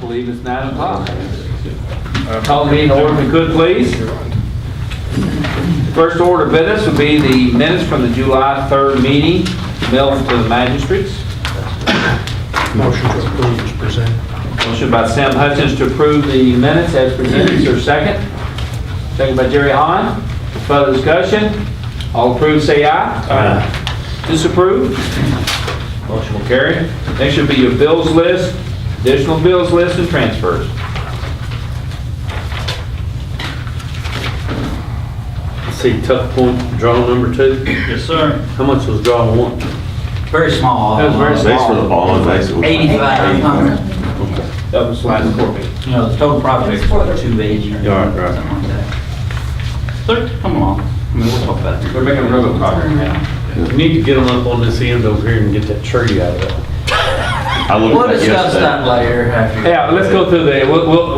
believe it's 9 o'clock. Call the meeting to order if we could, please. The first order of business would be the minutes from the July 3rd meeting, mailed to the magistrates. Motion to approve is presented. Motion by Sam Hutchins to approve the minutes as presented. Is there a second? Second by Jerry Hahn. Further discussion? All approved, say aye. Aye. Disapprove? Motion will carry. Next should be your bills list, additional bills list, and transfers. See, tough point, draw number 2. Yes, sir. How much was draw 1? Very small. That was very small. Thanks for the bond, basically. 8,500. That was last court meeting. You know, the total project was 280 or Right. something like that. Sir, come along. I mean, we'll talk about it. We're making real progress now. We need to get them up on this end over here and get that tree out of it. I looked We'll at that discuss yesterday. that later after. Yeah, let's go through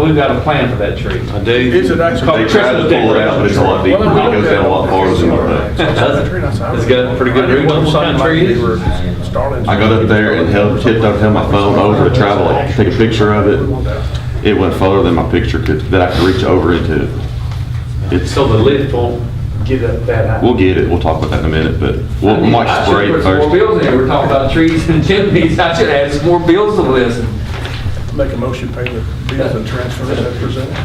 we've got a plan for that tree. I do. Is it actually? They tried to pull it out, but it's a lot deeper. It goes down a lot farther than what that. It's got pretty good roots. What kind of tree is it? I got up there and tipped up, held my phone over to travel, take a picture of it. It went further than my picture could, that I could reach over into. It's, So the lift won't get up that high. we'll get it, we'll talk about that in a minute, but we might I spray should it put some more first. bills in there. We're talking about trees and chimneys. I should add some more bills to the list. Make a motion, pay the bills and transfers as presented.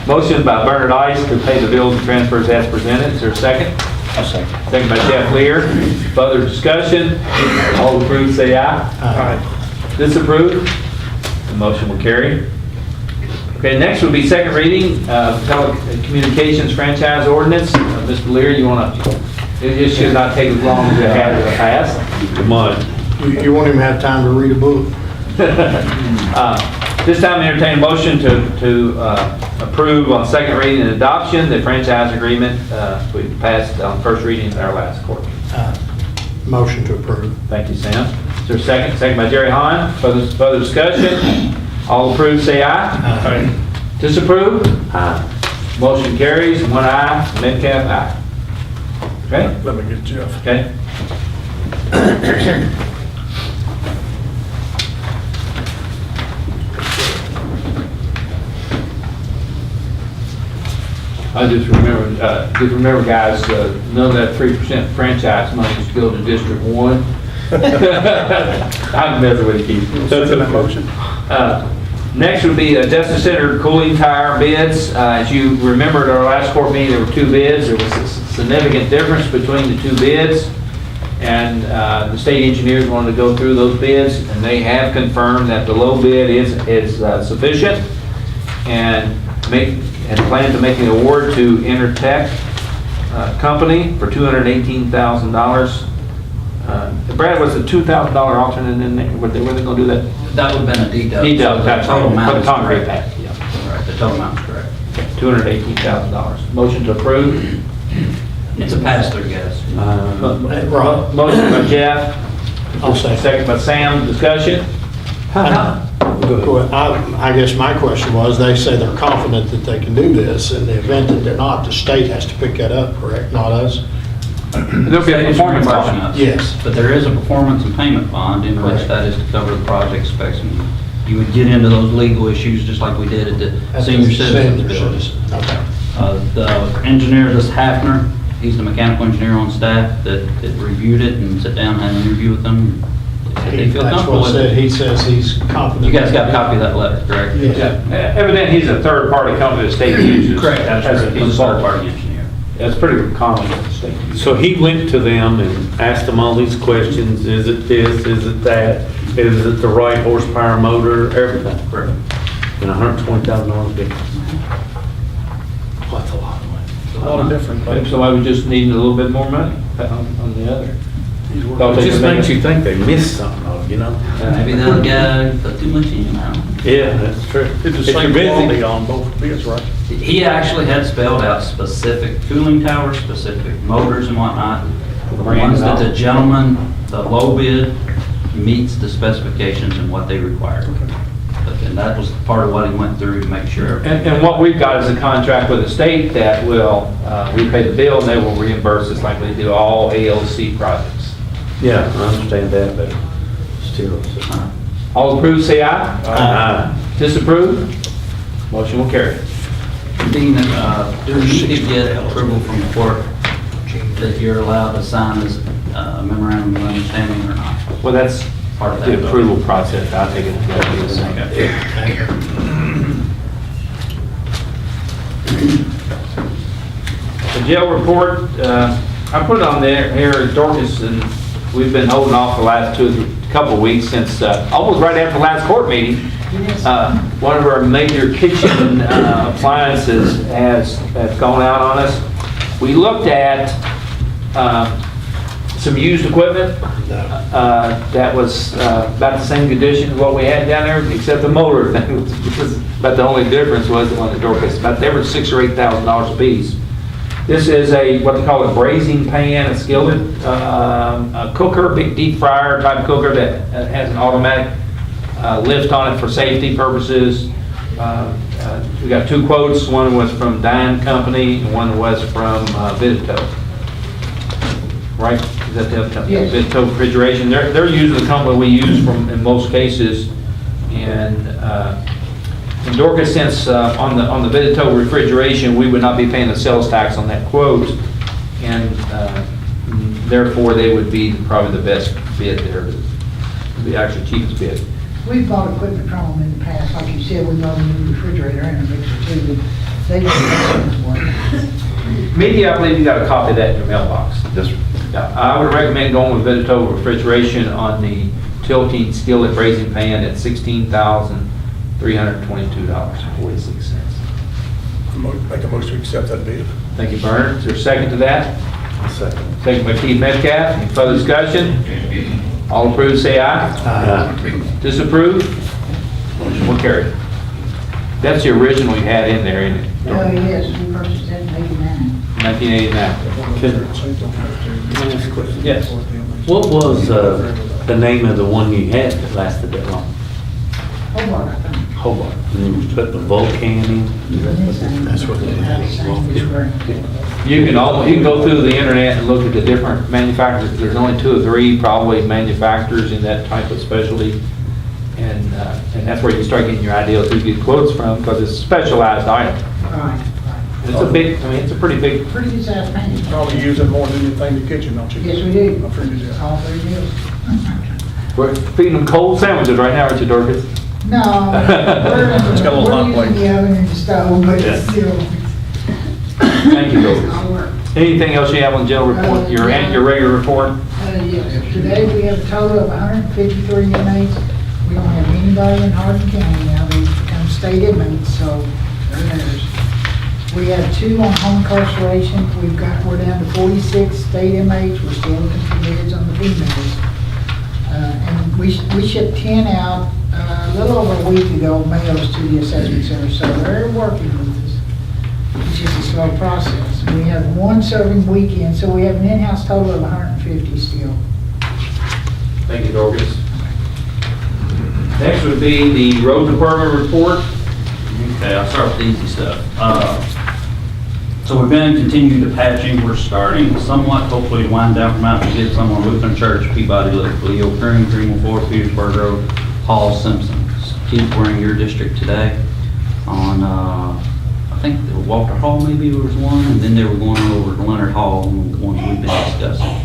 Motion by Bernard Ice to pay the bills and transfers as presented. Is there a second? I'll second. Second by Jeff Lear. Further discussion? All approved, say aye. Aye. Disapprove? The motion will carry. Okay, next will be second reading of telecommunications franchise ordinance. Mr. Lear, you want to, it should not take as long as it had in the past. Come on. You won't even have time to read a book. This time, I entertain a motion to approve on second reading and adoption the franchise agreement we passed on first reading in our last court. Motion to approve. Thank you, Sam. Is there a second? Second by Jerry Hahn. Further discussion? All approved, say aye. Aye. Disapprove? Aye. Motion carries, one aye, Metcalf, aye. Okay? Let me get Jeff. Okay. I just remember, guys, none of that 3% franchise money is go to District 1. I'm messing with you, Keith. That's in that motion. Next would be Justice Center cooling tower bids. As you remember at our last court meeting, there were 2 bids. There was a significant difference between the 2 bids. And the state engineers wanted to go through those bids, and they have confirmed that the low bid is sufficient and plan to make an award to Intertech Company for $218,000. Brad, was a $2,000 alternate in there? Were they going to do that? That would have been a deduct. Deduct, So that's the total right, amount for the is concrete correct. pad, yeah. Right, the total amount is correct. $218,000. Motion to approve. It's a pass-through, guys. Right. Motion by Jeff. I'll second. Second by Sam. Discussion? Go ahead. I guess my question was, they say they're confident that they can do this. In the event that they're not, the state has to pick that up, correct? Not us? There'll be a performance Reimbursing bond. us. Yes. But there is a performance and payment bond in which Correct. that is to cover the project specs. And you would get into those legal issues just like we did at the senior citizens building. Okay. The engineer, this Hafner, he's the mechanical engineer on staff that reviewed it and sat down and had an interview with them. They feel That's comfortable what with said. it. He says he's confident. You guys got a copy of that letter, correct? Yes. Evidently, he's a third-party company the state uses. That's As a correct. He's a consultant. third-party engineer. That's pretty common with the state. So he went to them and asked them all these questions. Is it this? Is it that? Is it the right horsepower motor? Everything. Correct. And $120,000 difference. That's a lot of money. A lot of different Maybe things. somebody was just needing a little bit more money on the other. It just makes you think they missed something, though, you know? Maybe that guy put too much in, I don't know. Yeah, that's true. It's the If you're same busy- quality on both bids, right? He actually had spelled out specific cooling towers, specific motors and whatnot. The ones that the gentleman, the low bid, meets the specifications and what they require. And that was part of what he went through to make sure. And what we've got is a contract with the state that will, we pay the bill and they will reimburse us like we do all ALC projects. Yeah, I understand that, but still. All approved, say aye. Aye. Disapprove? Motion will carry. Dean, do we need to get approval from the court that you're allowed to sign this memorandum of understanding or not? Well, that's Part of that the vote. approval process. I'll take it. That'll be the same. The jail report, I put it on there here, Dorcas, and we've been holding off the last couple of weeks since, almost right after the last court meeting. One of our major kitchen appliances has gone out on us. We looked at some used equipment that was about the same condition as what we had down there, except the motor thing was about the only difference was the one that Dorcas, about they were $6,000 or $8,000 a piece. This is what they call a braising pan, a skillet, a cooker, big deep fryer type cooker that has an automatic lift on it for safety purposes. We got 2 quotes. One was from Dine Company, and one was from Vidito. Right? Is that the other company? Yes. Vidito Refrigeration. They're usually the company we use in most cases. And Dorcas, since on the Vidito refrigeration, we would not be paying the sales tax on that quote, and therefore they would be probably the best bid there, the actually cheapest bid. We've bought equipment from them in the past, like you said, we bought a new refrigerator and a mixer too, but they just don't work. Media, I believe you got a copy of that in your mailbox. Yes, sir. I would recommend going with Vidito refrigeration on the tilting skillet braising pan at $16,322.46. Make a motion to accept that bid. Thank you, Bernard. Is there a second to that? Second. Second by Keith Metcalf. Any further discussion? All approved, say aye. Disapprove? Motion will carry. That's the original you had in there, isn't it? Oh, yes, we purchased that in '89. 1989. Can I ask a question? Yes. What was the name of the one you had that lasted that long? Hobart, I think. Hobart. And you put the Vulcan in? That's what it is. You can go through the internet and look at the different manufacturers. There's only 2 or 3 probably manufacturers in that type of specialty. And that's where you start getting your idea of who you get quotes from, because it's a specialized item. Right, right. It's a big, it's a pretty big. Pretty good size pan. Probably use it more than anything in the kitchen, don't you? Yes, we do. I figured that. All 3 deals. We're feeding them cold sandwiches right now, aren't you, Dorcas? No, It's got a little hot we're plate. using the oven and the stove, but Yeah. it's still, Thank you, Dorcas. all work. Anything else you have on the jail report, your regular report? Yes, today we have a total of 153 inmates. We don't have anybody in Hardin County now, they've become state inmates, so they're theirs. We have 2 on home incarceration, we're down to 46 state inmates, we're still looking for bids on the females. And we shipped 10 out a little over a week ago, males to the assessment center, so they're working with us. It's just a slow process. We have 1 serving weekend, so we have an in-house total of 150 still. Thank you, Dorcas. Next would be the road department report. Okay, I'll start with the easy stuff. So we're going to continue the patching. We're starting somewhat, hopefully, to wind down from out to get some on Lutheran Church, Peabody, Leo, Kern, Greenville, Petersburg Road, Hall, Simpson. Keith, we're in your district today on, I think Walter Hall maybe was one, and then they were going over to Leonard Hall, the ones we've been discussing.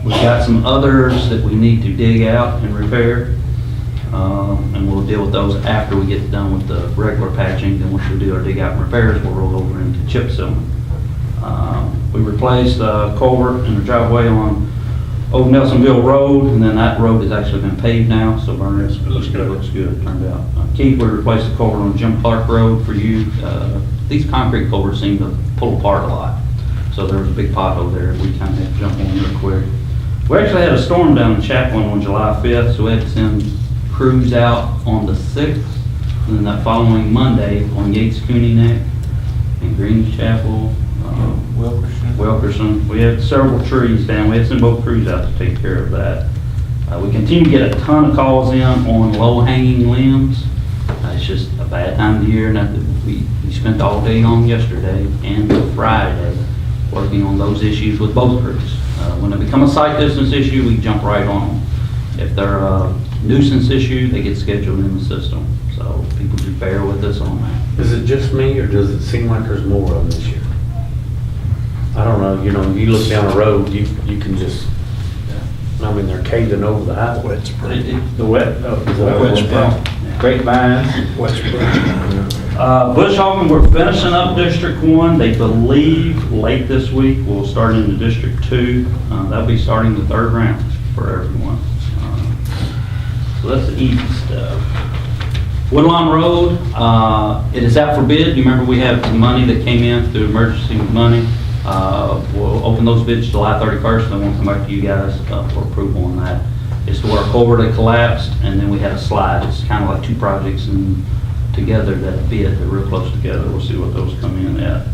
We've got some others that we need to dig out and repair. And we'll deal with those after we get done with the regular patching. Then once we do our dig out and repairs, we'll roll over into chip sealing. We replaced the culvert in the driveway on Old Nelsonville Road, and then that road has actually been paved now, so Bernard, it looks good, turned out. Keith, we replaced the culvert on Jim Clark Road for you. These concrete culverts seem to pull apart a lot, so there was a big pothole there. We kind of had to jump on real quick. We actually had a storm down in Chaplin on July 5th, so we had to send crews out on the 6th, and then that following Monday on Yates Cooney Neck and Greens Chapel, Wilkerson. We had several trees down. We had to send both crews out to take care of that. We continue to get a ton of calls in on low-hanging limbs. It's just a bad time of the year, and we spent all day on yesterday and Friday working on those issues with both crews. When they become a sight distance issue, we jump right on them. If they're nuisance issue, they get scheduled in the system. So people do bear with us on that. Is it just me, or does it seem like there's more of them this year? I don't know, you look down the road, you can just, I mean, they're caving over the highway. Wet spring. The wet, Wet spring. grapevines. Wet spring. Bush Hogan, we're finishing up District 1. They believe late this week we'll start into District 2. That'll be starting the third round for everyone. So that's the easy stuff. Woodlawn Road, it is out for bid. You remember we have some money that came in through emergency money. We'll open those bids July 31st, and then we'll come back to you guys for approval on that. It's to where a culvert had collapsed, and then we had a slide. It's kind of like two projects together that bid. They're real close together. We'll see what those come in at.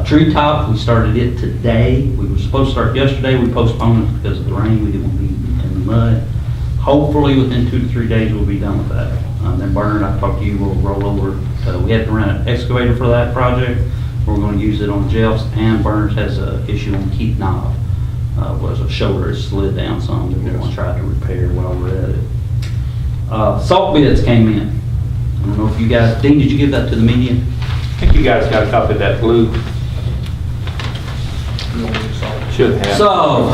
Treetop, we started it today. We were supposed to start yesterday. We postponed it because of the rain. We didn't want to be in the mud. Hopefully, within 2 to 3 days, we'll be done with that. Then Bernard, I talked to you, we'll roll over. We had to rent an excavator for that project. We're going to use it on Jeff's, and Bernard has an issue on Keith Knob. Was a shoulder that slid down some that we're going to try to repair while we're at it. Salt bids came in. I don't know if you guys, Dean, did you give that to the media? I think you guys got a copy of that blue. Should have. So,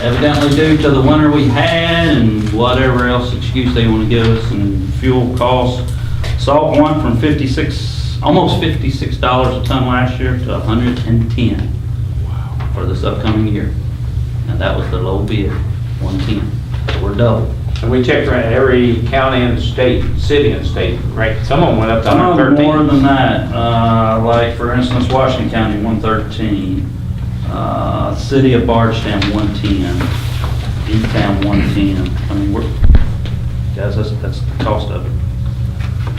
evidently due to the winter we had and whatever else excuse they want to give us and fuel costs, salt went from almost $56 a ton last year to $110 for this upcoming year. And that was the low bid, 110. So we're double. And we checked around every county and state, city and state, right? Some of them went up to Some of them 113. more than that. Like for instance, Washington County, 113. City of Bardstown, 110. E-Town, 110. I mean, guys, that's the cost of it.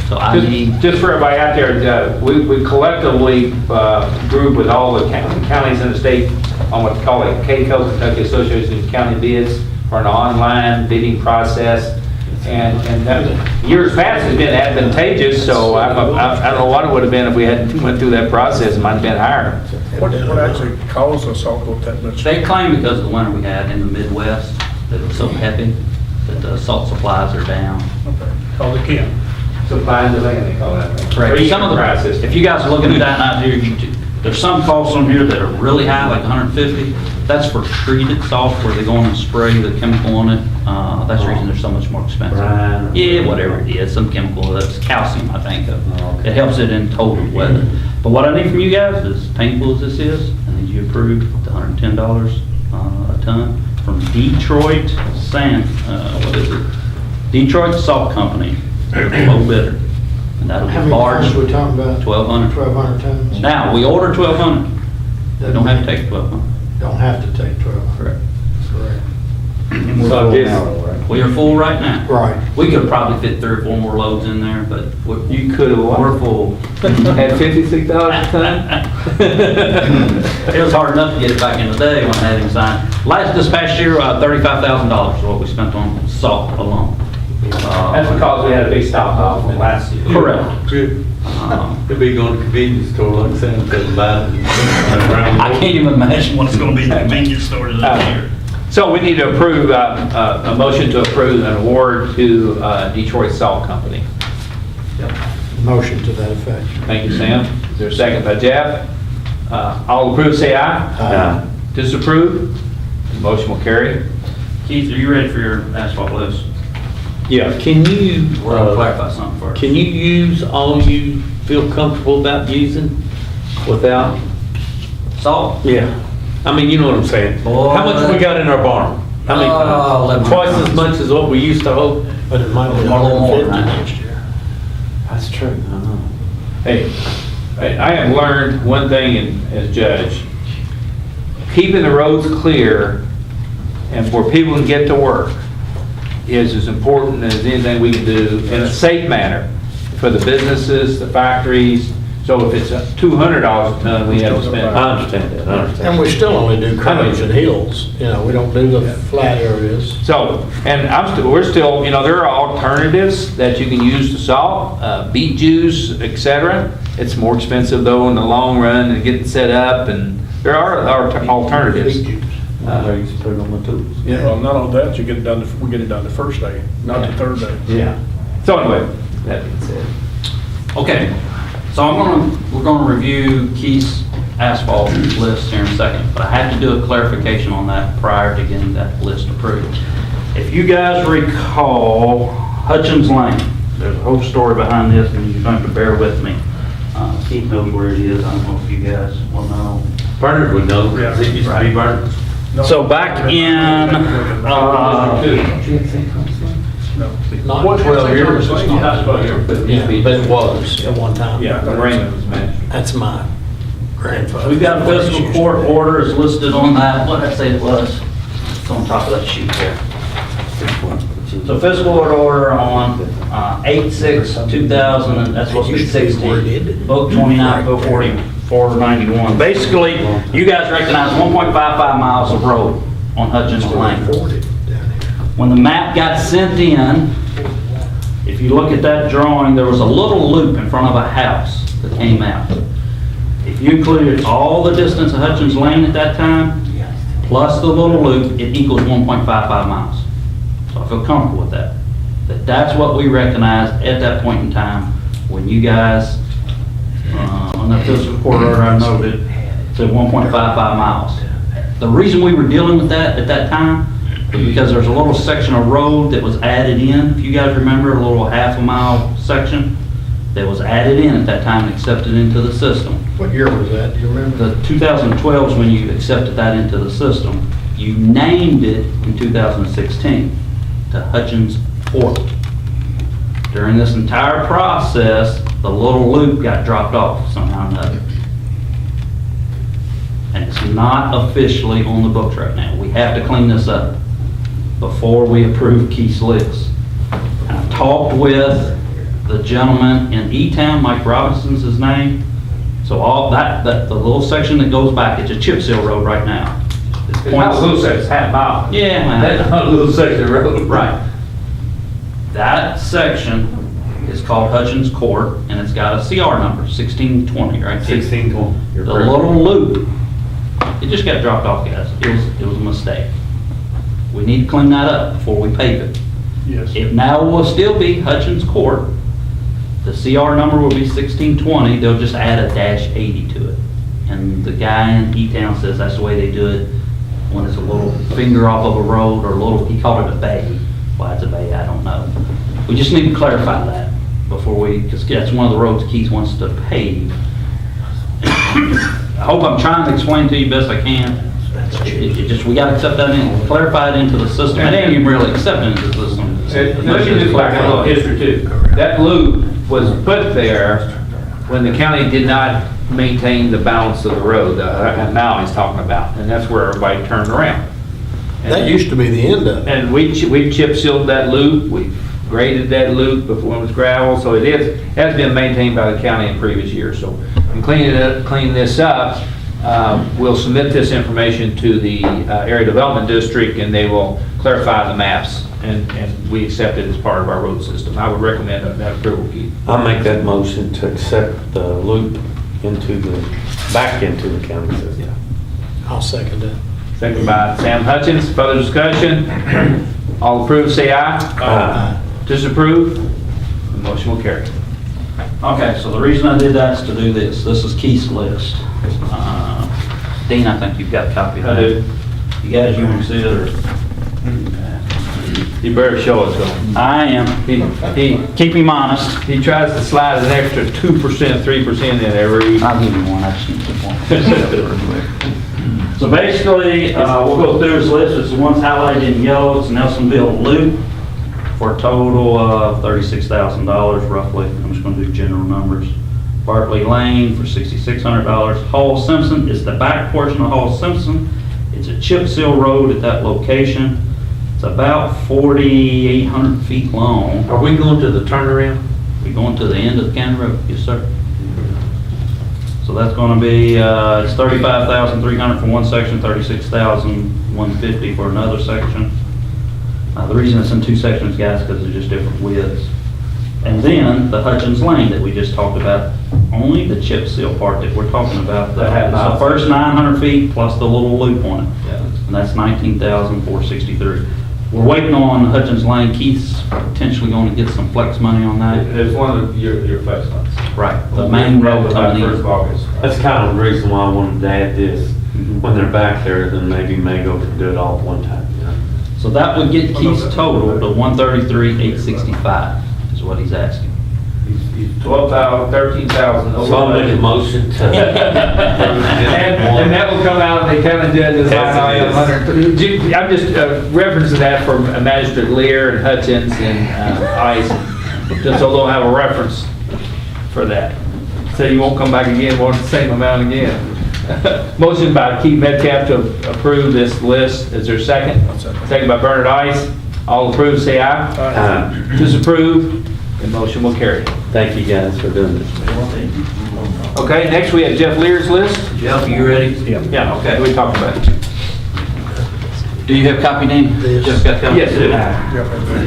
So I need. Just for everybody out there, we collectively group with all the counties in the state on what they call it KCO, Kentucky Association of County Bids, for an online bidding process. And that, years past has been advantageous, so I don't know what it would have been if we hadn't went through that process. It might have been higher. What actually caused the salt go up that much? They claim because of the winter we had in the Midwest, that it was so heavy, that the salt supplies are down. Okay, call the Kim. Supply and demand, they call that. Correct. Some of the, prices. if you guys are looking at that out there, there's some costs on here that are really high, like 150. That's for treated salt where they go in and spray the chemical on it. That's the reason they're so much more expensive. Brine. Yeah, whatever it is, some chemical, that's calcium, I think. It helps it in total weather. But what I need from you guys, as painful as this is, I need you to approve the $110 a ton from Detroit what is it? Detroit Salt Company, low bidder. And that'll How be many large, tons we talking about? 1,200. 1,200 tons? Now, we order 1,200. We don't have to take 1,200. Don't have to take 1,200. Correct. Correct. So I guess, We are full right now. Right. We could probably fit 3 or 4 more loads in there, but You could have we're full. had $56 a ton. It was hard enough to get it back in the day when I had him sign. This past year, $35,000 is what we spent on salt alone. That's because we had a big stop off from last year. Correct. good. They'll be going to convenience store like Sam said about it. I can't even imagine what it's going to be at convenience stores this year. So we need to approve, a motion to approve an award to Detroit Salt Company. Motion to that effect. Thank you, Sam. Is there a second by Jeff? All approve, say aye. Aye. Disapprove? The motion will carry. Keith, are you ready for your asphalt list? Yeah, can you, We're going to clarify something first. can you use all you feel comfortable about using without? Salt? Yeah. I mean, you know what I'm saying. Boy, How much we got in our barn? How many Oh, tons? 11 Twice as tons. much as what we used to hold? But it might be A little more, 150 right? next year. That's true, I know. Hey, I have learned one thing as judge. Keeping the roads clear and for people to get to work is as important as anything we can do in a safe manner for the businesses, the factories. So if it's $200 a ton, we have to spend. I understand that, I understand. And we still only do curves and hills, you know, we don't do the flat areas. So, and we're still, there are alternatives that you can use to salt, beet juice, etc. It's more expensive though in the long run to get it set up, and there are alternatives. I used to put it on my tools. Well, not only that, you get it done, we get it done the first day, not the third day. Yeah. So anyway, that being said. Okay, so we're gonna review Keith's asphalt list here in a second, but I had to do a clarification on that prior to getting that list approved. If you guys recall Hutchins Lane, there's a whole story behind this, and you're going to have to bear with me. Keith knows where it is, I don't know if you guys will know. Bernard would know, because it used to be Bernard's. So back in, Not 12 years. It's not 12 years. Yeah, but it was at one time. Yeah, the Raymond was mentioned. That's my grandfather. we've got a fiscal court order is listed on that, what did I say it was? It's on top of that sheet there. So fiscal order on 8/6/2000, and that's supposed to be 16. Book 29, book 4491. Basically, you guys recognize 1.55 miles of road on Hutchins Lane. When the map got sent in, if you look at that drawing, there was a little loop in front of a house that came out. If you included all the distance of Hutchins Lane at that time, plus the little loop, it equals 1.55 miles. So I feel comfortable with that. That's what we recognized at that point in time when you guys, on that fiscal court order I noted, said 1.55 miles. The reason we were dealing with that at that time was because there's a little section of road that was added in. If you guys remember, a little half a mile section that was added in at that time and accepted into the system. What year was that? Do you remember? The 2012 is when you accepted that into the system. You named it in 2016 to Hutchins Court. During this entire process, the little loop got dropped off somehow or another. And it's not officially on the books right now. We have to clean this up before we approve Keith's list. And I talked with the gentleman in E-Town, Mike Robinson's his name. So all that, the little section that goes back, it's a chip seal road right now. It's not a little section, it's half mile. Yeah, man. That's not a little section of road. Right. That section is called Hutchins Court, and it's got a CR number, 1620, right? 1620. The little loop, it just got dropped off, guys. It was a mistake. We need to clean that up before we pave it. Yes. It now will still be Hutchins Court. The CR number will be 1620. They'll just add a -80 to it. And the guy in E-Town says that's the way they do it when it's a little finger off of a road or a little, he called it a bay. Why it's a bay, I don't know. We just need to clarify that before because that's one of the roads Keith wants to pave. I hope I'm trying to explain to you best I can. It just, we gotta accept that in, clarify it into the system. It ain't even really accepted into the system. Let me just like a little history too. That loop was put there when the county did not maintain the balance of the road, now he's talking about, and that's where everybody turned around. That used to be the end of it. And we chip sealed that loop, we graded that loop before it was gravel, so has been maintained by the county in previous years. So in cleaning this up, we'll submit this information to the Area Development District, and they will clarify the maps, and we accept it as part of our road system. I would recommend that approval, Keith. I'll make that motion to accept the loop back into the county system. I'll second that. Second by Sam Hutchins. Further discussion? All approved, say aye. Aye. Disapprove? The motion will carry. Okay, so the reason I did that is to do this. This is Keith's list. Dean, I think you've got a copy of that. I do. You guys, you want to see it, or? You better show us though. I am. Keep him honest. He tries to slide an extra 2%, 3% in every. I'll give you one, I just need to get one. So basically, we'll go through his list. It's the ones highlighted in yellow. It's Nelsonville Loop for a total of $36,000 roughly. I'm just going to do general numbers. Bartley Lane for $6,600. Hall Simpson is the back portion of Hall Simpson. It's a chip seal road at that location. It's about 4,800 feet long. Are we going to the turnaround? We're going to the end of the county road, yes, sir. So that's going to be, it's $35,300 for one section, $36,150 for another section. The reason it's in two sections, guys, because they're just different widths. And then the Hutchins Lane that we just talked about, only the chip seal part that we're talking about. It's the first 900 feet plus the little loop on it. Yeah. and that's $19,463. We're waiting on Hutchins Lane. Keith's potentially going to get some flex money on that. It's one of your flex funds. Right, the main road coming First of in. August. That's kind of the reason why I wanted to add this. Mhm. When they're back there, then maybe Mago can do it all at one time, you know? So that would get Keith's total to $133,865 is what he's asking. He's 12,000, 13,000 over. So I'll make a motion to. And that will come out, they kind of did this line item, 100. I'm just referencing that from Magistrate Lear and Hutchins and Ice, just so they'll have a reference for that. So you won't come back again, want the same amount again. Motion by Keith Metcalf to approve this list. Is there a second? Second by Bernard Ice. All approved, say aye. Disapprove, the motion will carry. Thank you guys for doing this. Okay, next we have Jeff Lear's list. Jeff, you ready? Yeah, okay, we talked about it. Do you have copy name? This. Jeff got copy? Yes, it is.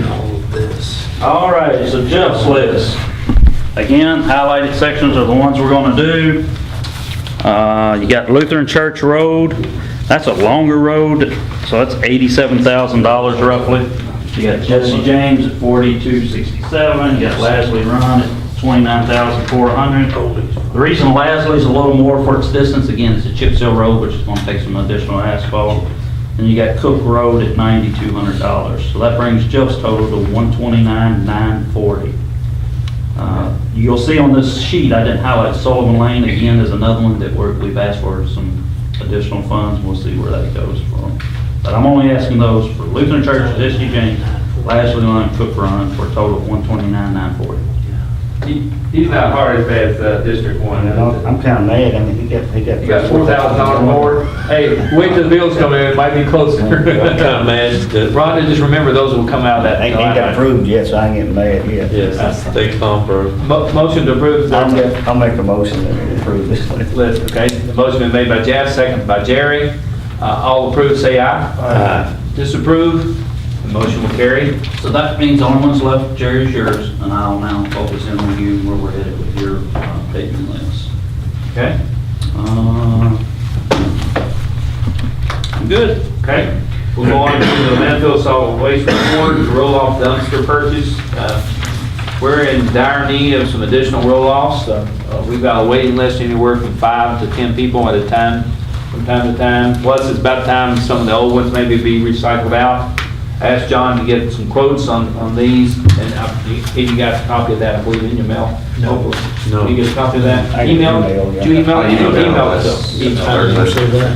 All of this. All right, so Jeff's list. Again, highlighted sections are the ones we're going to do. You got Lutheran Church Road. That's a longer road, so that's $87,000 roughly. You got Jesse James at $42,67. You got Lasley Run at $29,400. The reason Lasley's a little more for its distance, again, it's a chip seal road, which is going to take some additional asphalt. And you got Cook Road at $9,200. So that brings Jeff's total to $129,940. You'll see on this sheet, I didn't highlight Sullivan Lane. Again, is another one that we've asked for some additional funds. We'll see where that goes from. But I'm only asking those for Lutheran Church, Jesse James, Lasley Line, Cook Run, for a total of $129,940. He's not hard as bad as District 1. I'm kind of mad, I mean, he got. You got $4,000 more. Hey, wait till the bills come in, it might be closer. I'm kind of mad that. Rhonda, just remember, those will come out of that. Ain't got approved yet, so I ain't getting mad yet. Yes, they come for. Motion to approve the I'll make a motion that we approve this one. list, okay? The motion been made by Jeff, second by Jerry. All approved, say aye. Aye. Disapprove, the motion will carry. So that means the only ones left, Jerry's yours, and I'll now focus in on you where we're headed with your paving list. Okay? I'm good. Okay. We'll go on to the landfill solid waste report, roll-off dumpster purchase. We're in dire need of some additional roll-offs. We've got a waiting list anywhere from 5 to 10 people at a time, from time to time. Plus, it's about time some of the old ones maybe be recycled out. I asked John to get some quotes on these, and you got a copy of that, I believe, in your mail. No. No. You get a copy of that? I Email? emailed, yeah. Did you email? I emailed Email it this. to them. I didn't see that.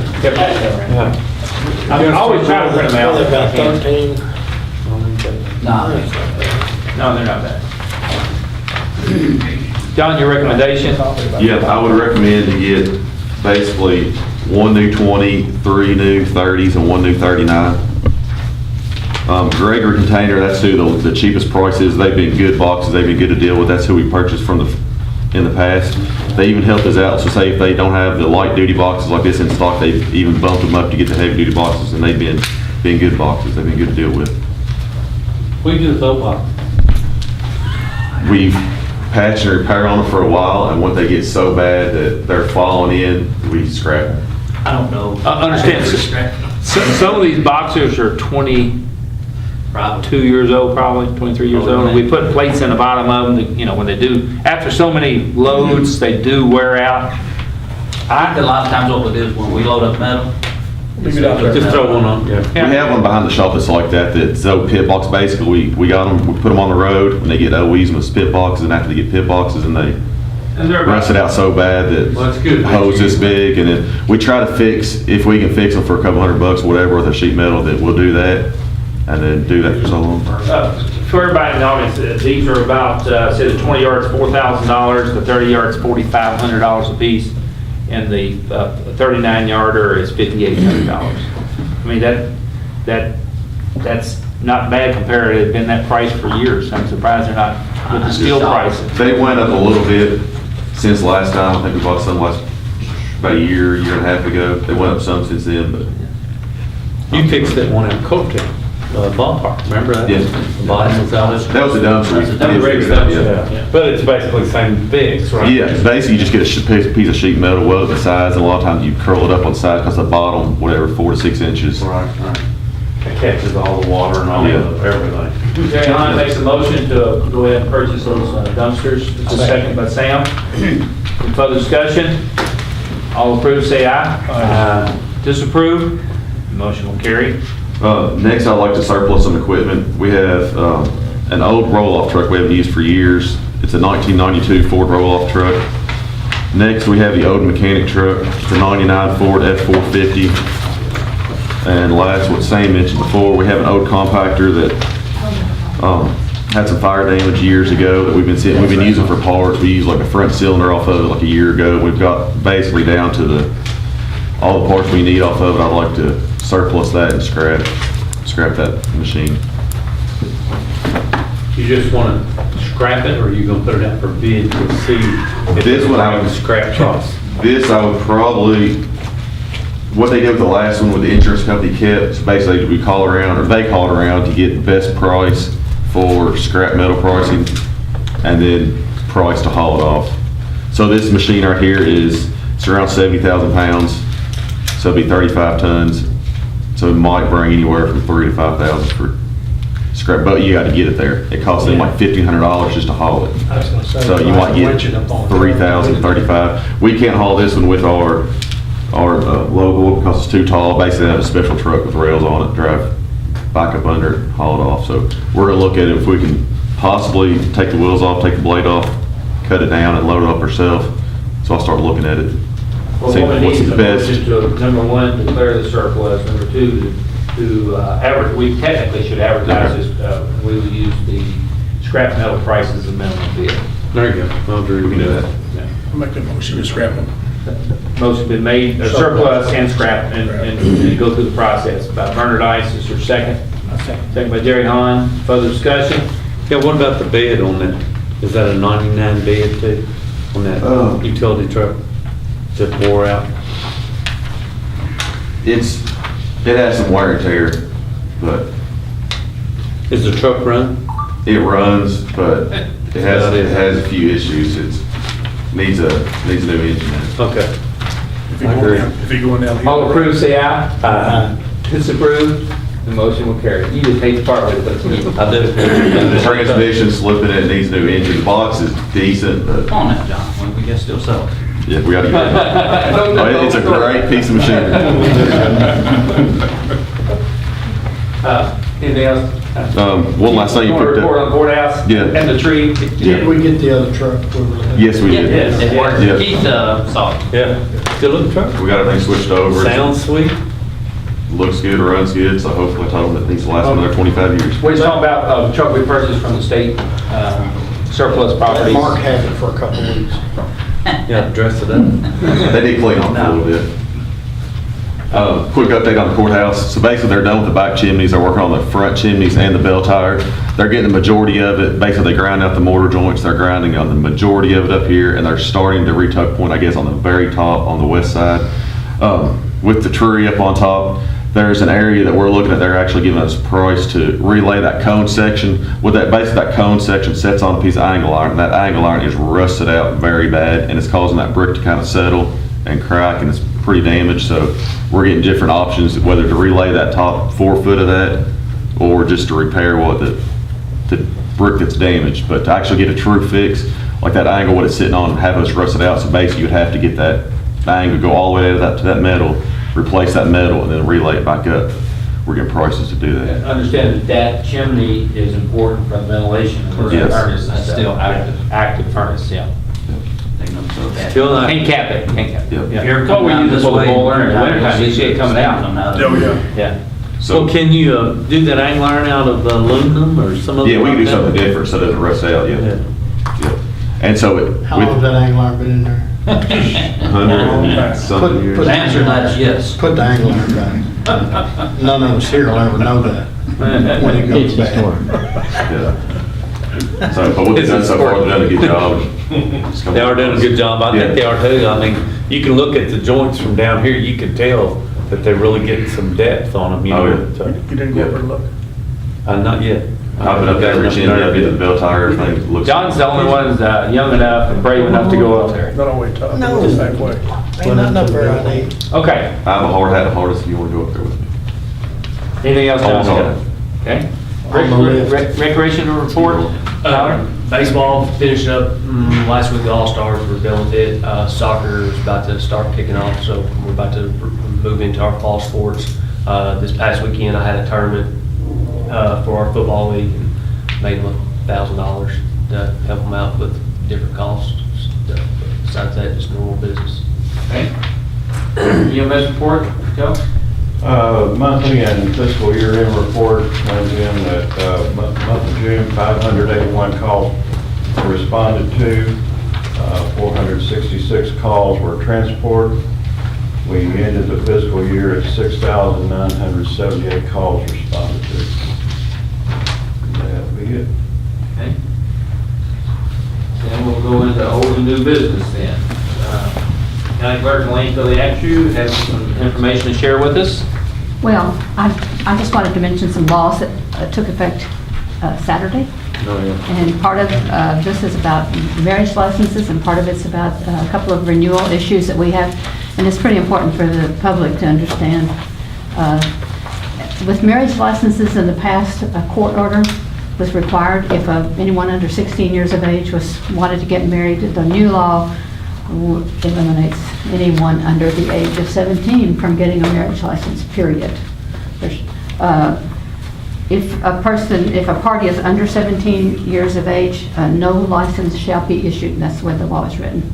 I always try to print them out. They're about 13. Nah, No, they're not bad. John, your recommendation? Yeah, I would recommend to get basically one new 20, 3 new 30s, and 1 new 39. Gregor Container, that's who the cheapest price is. They've been good boxes, they've been good to deal with. That's who we purchased from in the past. They even helped us out, so say if they don't have the light duty boxes like this in stock, they've even bumped them up to get the heavy duty boxes, and they've been good boxes. They've been good to deal with. We do the tow box. We've patched and repaired on them for a while, and when they get so bad that they're falling in, we scrap them. I don't know. Understand, some of these boxers are 22 Probably. years old, probably 23 years old. We put plates in the bottom of them, when they do, after so many loads, they do wear out. I think a lot of times what we do is when we load up metal. Leave it out there. Just throw one on, yeah. We have one behind the shop that's like that's old pit box. Basically, we got them, we put them on the road, and they get OEs with pit boxes, and after they get pit boxes, and they rusted out so bad that Well, that's good. the hose this big, and then we try to fix, if we can fix them for a couple $100 or whatever with a sheet metal, that we'll do that, and then do that for so long. For everybody in the audience, these are about, say the 20 yards, $4,000, the 30 yards, $4,500 a piece, and the 39 yarder is $5,800. I mean, that's not bad compared to, it's been that price for years. I'm surprised they're not with the steel price. They went up a little bit since last time. I think we bought some about a year and a half ago. They went up some since then, but You fixed it. One in Cooktown. ballpark, remember that? Yes. The bottom was out. That was the dumpster. That's a regular dumpster. Yeah, but it's basically the same fix, right? Yeah, basically you just get a piece of sheet metal, weld it to size, and a lot of times you curl it up on the side because the bottom, whatever, 4 to 6 inches. Right. It catches all the water and all the everything. Jerry Hahn makes a motion to go ahead and purchase those dumpsters. It's a second by Sam. Any further discussion? All approve, say aye. Disapprove? Motion will carry. Next, I'd like to surplus some equipment. We have an old roll-off truck we haven't used for years. It's a 1992 Ford roll-off truck. Next, we have the old mechanic truck. It's a 99 Ford F450. And last, what Sam mentioned before, we have an old compactor that had some fire damage years ago that we've been using for parts. We used like a front cylinder off of it like a year ago. We've got basically down to all the parts we need off of it. I'd like to surplus that and scrap that machine. You just want to scrap it, or are you going to put it out for bid to see if This it's one I going would- to scrap costs? This, I would probably, what they did with the last one, with the insurance company kept, is basically we call around, or they called around to get the best price for scrap metal pricing, and then price to haul it off. So this machine right here it's around 70,000 pounds, so it'd be 35 tons. So it might bring anywhere from 3,000 to 5,000 for scrap, but you got to get it there. It costs them like $1,500 just to haul it. I was gonna say, So you might get winch it up on- 3,000, 35. We can't haul this one with our logo because it's too tall. Basically, I have a special truck with rails on it, drive back up under it, haul it off. So we're gonna look at it if we can possibly take the wheels off, take the blade off, cut it down and load it up ourselves. So I'll start looking at it. Well, See what we what's need is the a best. motion to, number one, declare the surplus, number two, we technically should advertise this, we would use the scrap metal price as the minimum bid. There you go. I'll agree. We can do that. I'll make that motion to scrap them. Motion been made, surplus and scrap, and go through the process. By Bernard Ice, is your second? Second by Jerry Hahn. Further discussion? Yeah, what about the bid on that? Is that a 99 bid too, on that utility truck that wore out? It has some wear and tear, but Is the truck run? it runs, but it has a few issues. Needs a new engine in it. Okay. If you going down. All approve, say aye. Aye. Disapprove? The motion will carry. You just hate the part with it, but I do. The transmission slipping, it needs a new engine. The box is decent, but Come on now, John, we can still sell it. yeah, we gotta get it. Oh, it's a great piece of machinery. Anything else? One last thing you Want to picked report on up. the courthouse? Yeah. And the tree? Did we get the other truck? We were looking at? Yes, we did. Yes. Yeah. Keith saw it. Yeah. Good looking truck. We got everything switched over. Sounds sweet. Looks good, runs good, so hopefully I told them it needs to last another 25 years. We're just talking about the truck we purchased from the state surplus properties. Mark had it for a couple of weeks. Yeah, dress it up. They did clean off a little bit. Quick update on the courthouse. So basically, they're done with the back chimneys. They're working on the front chimneys and the bell tower. They're getting the majority of it. Basically, they grind out the mortar joints. They're grinding on the majority of it up here, and they're starting to retuck point, I guess, on the very top on the west side. With the tree up on top, there's an area that we're looking at. They're actually giving us a price to relay that cone section. With that, basically, that cone section sets on a piece of angle iron. That angle iron is rusted out very bad, and it's causing that brick to kind of settle and crack, and it's pretty damaged. So we're getting different options, whether to relay that top 4 foot of that or just to repair what the brick that's damaged. But to actually get a true fix, like that angle, what it's sitting on, and have us rust it out. So basically, you'd have to get that angle, go all the way to that metal, replace that metal, and then relay it back up. We're getting prices to do that. Understand that chimney is important for the ventilation of the Yes. furnace. That's still active. Active furnace, yeah. They don't throw that. Still not. Can't cap it, can't cap it. Yep. Yeah. If you're Well, coming we out use it this for the way. boiler in the wintertime, you see it coming out. Oh, yeah. Yeah. So can you do that angle iron out of aluminum or some other? Yeah, we can do like that? something different so it doesn't rust out, yeah. Yeah. Yeah. And so How long has that angle iron been in there? 100 something years. The answer to that is yes. Put the angle iron back. None of us here will ever know that when it goes bad. Yeah. So, but what they've done so far, they've done a good job. They are doing a good job. I think they are too. I mean, you can look at the joints from down here, you can tell that they're really getting some depth on them, you Oh, know. yeah. so- You didn't go over and look? Not yet. I've been up there, reaching in, getting the bell tire, everything looks. John's the only one that's young enough and brave enough to go up there. Not always tough, No. it's halfway. Ain't nothing up there I need. Okay, I have a hard hat, the hardest if you want to go up there with me. anything else, John's Oh, no. got? Okay. On the list. Recreational report, Tyler? Baseball finished up last week, the All-Stars were done with it. Soccer is about to start kicking off, so we're about to move into our fall sports. This past weekend, I had a tournament for our football league and made them $1,000 to help them out with different costs. Besides that, just normal business. Okay. EMS report, Joe? Monthly and fiscal year-end report comes in that month of June, 581 calls were responded to, 466 calls were transported. We ended the fiscal year at 6,978 calls responded to. That'll be it. Okay. Then we'll go into old and new business then. County Clerk Elaine Kiliakou has some information to share with us. Well, I just wanted to mention some laws that took effect Saturday. Oh, yeah. And part of this is about marriage licenses, and part of it's about a couple of renewal issues that we have. And it's pretty important for the public to understand. With marriage licenses in the past, a court order was required if anyone under 16 years of age wanted to get married. The new law eliminates anyone under the age of 17 from getting a marriage license, period. If a party is under 17 years of age, no license shall be issued, and that's the way the law is written.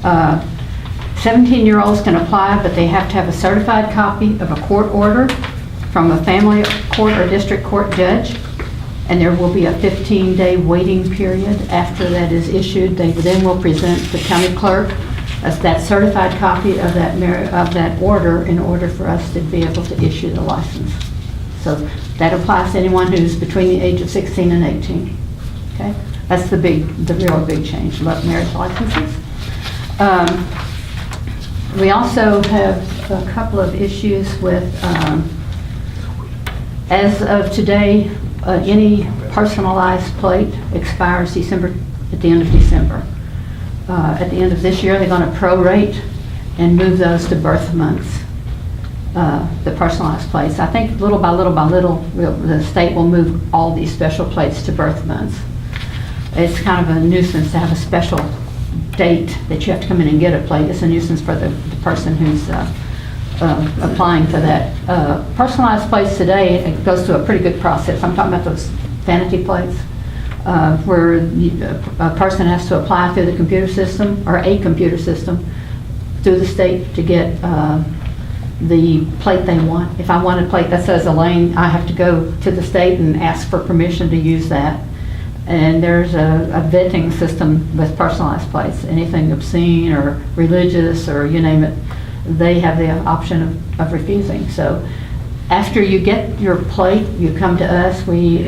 17-year-olds can apply, but they have to have a certified copy of a court order from a family court or district court judge, and there will be a 15-day waiting period after that is issued. They then will present the county clerk as that certified copy of that order in order for us to be able to issue the license. So that applies to anyone who's between the age of 16 and 18. Okay, that's the real big change about marriage licenses. We also have a couple of issues with, as of today, any personalized plate expires at the end of December. At the end of this year, they're going to prorate and move those to birth months, the personalized plates. I think little by little by little, the state will move all these special plates to birth months. It's kind of a nuisance to have a special date that you have to come in and get a plate. It's a nuisance for the person who's applying for that. Personalized plates today, it goes through a pretty good process. I'm talking about those vanity plates, where a person has to apply through the computer system, or a computer system, through the state to get the plate they want. If I want a plate that says Elaine, I have to go to the state and ask for permission to use that. And there's a vetting system with personalized plates. Anything obscene or religious or you name it, they have the option of refusing. So after you get your plate, you come to us, we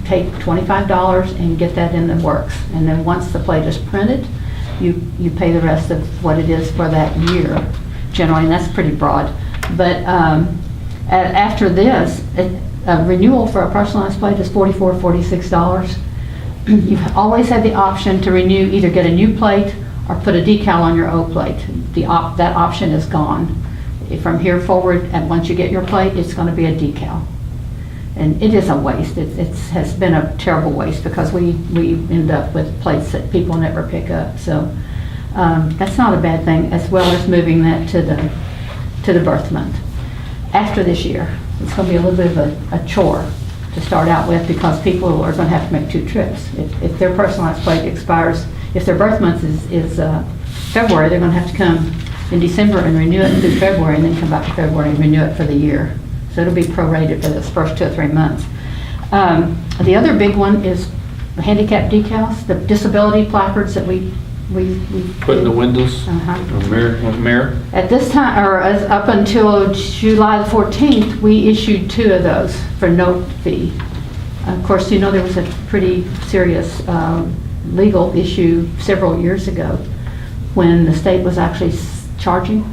take $25 and get that in the works. And then once the plate is printed, you pay the rest of what it is for that year, generally, and that's pretty broad. But after this, a renewal for a personalized plate is $44, $46. You've always had the option to renew, either get a new plate or put a decal on your old plate. That option is gone. From here forward, and once you get your plate, it's going to be a decal. And it is a waste. It has been a terrible waste because we end up with plates that people never pick up. So that's not a bad thing, as well as moving that to the birth month. After this year, it's going to be a little bit of a chore to start out with because people are going to have to make 2 trips. If their personalized plate expires, if their birth month is February, they're going to have to come in December and renew it through February, and then come back to February and renew it for the year. So it'll be prorated for those first 2 or 3 months. The other big one is the handicap decals, the disability placards that we Put in the windows, mirror. At this time, or as up until July the 14th, we issued 2 of those for no fee. Of course, you know, there was a pretty serious legal issue several years ago when the state was actually charging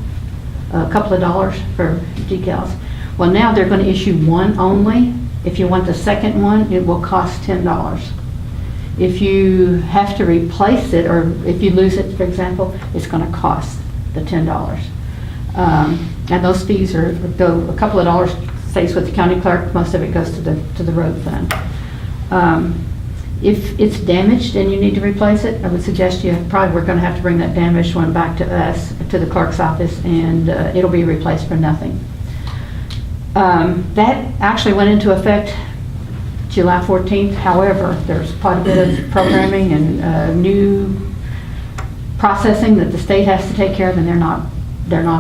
a couple of dollars for decals. Well, now they're going to issue 1 only, If you want the second one, it will cost $10. If you have to replace it, or if you lose it, for example, it's going to cost the $10. And those fees go a couple of dollars stays with the county clerk, most of it goes to the road fund. If it's damaged and you need to replace it, I would suggest we're going to have to bring that damaged one back to us, to the clerk's office, and it'll be replaced for nothing. That actually went into effect July 14th. However, there's quite a bit of programming and new processing that the state has to take care of, and they're not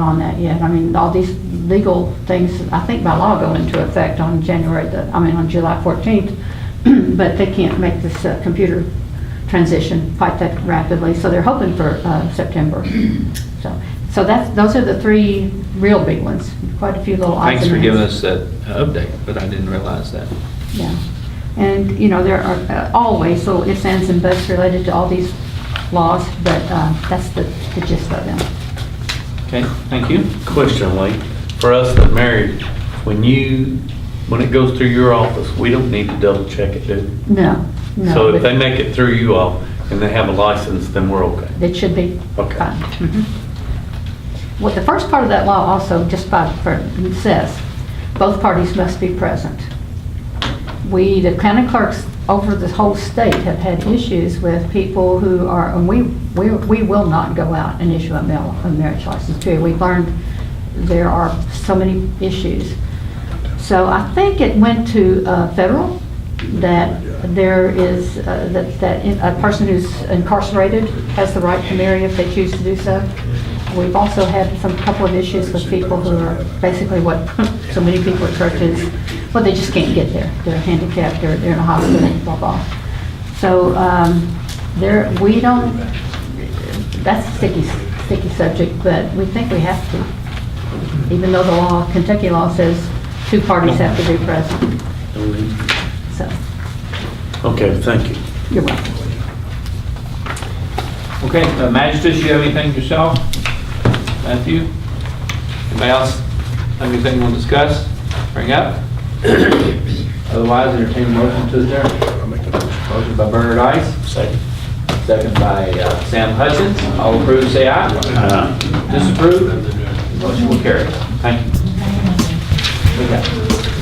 on that yet. I mean, all these legal things, I think by law, go into effect on on July 14th, but they can't make this computer transition quite that rapidly, so they're hoping for September. So those are the three real big ones. Quite a few little odds Thanks and for giving ends. us that update, but I didn't realize that. Yeah, and there are always little ifs, ands, and buts related to all these laws, but that's the gist of them. Okay, thank you. Question, Lee, for us that married, when it goes through your office, we don't need to double check it, do we? No. So if but they make it through you all and they have a license, then we're okay? It should be Okay. fine. Mhm. Well, the first part of that law also it says, both parties must be present. The county clerks over the whole state have had issues with people who are, and we will not go out and issue a marriage license, period. We've learned there are so many issues. So I think it went to federal, that there is, that a person who's incarcerated has the right to marry if they choose to do so. We've also had a couple of issues with people who are basically what so many people at churches, well, they just can't get there. They're handicapped, they're in a hospital, blah, blah. So that's a sticky subject, but we think we have to. Even though the Kentucky law says two parties have to be present. So, Okay, thank you. you're welcome. Okay, Magistrate, you have anything yourself? Matthew? Anybody else have anything you want to discuss, bring up? Otherwise, entertain a motion to adjourn. I'll make the motion. Motion by Bernard Ice, Second. second by Sam Hutchins. All approve, say aye. Disapprove? Motion will carry. Thank you. Okay.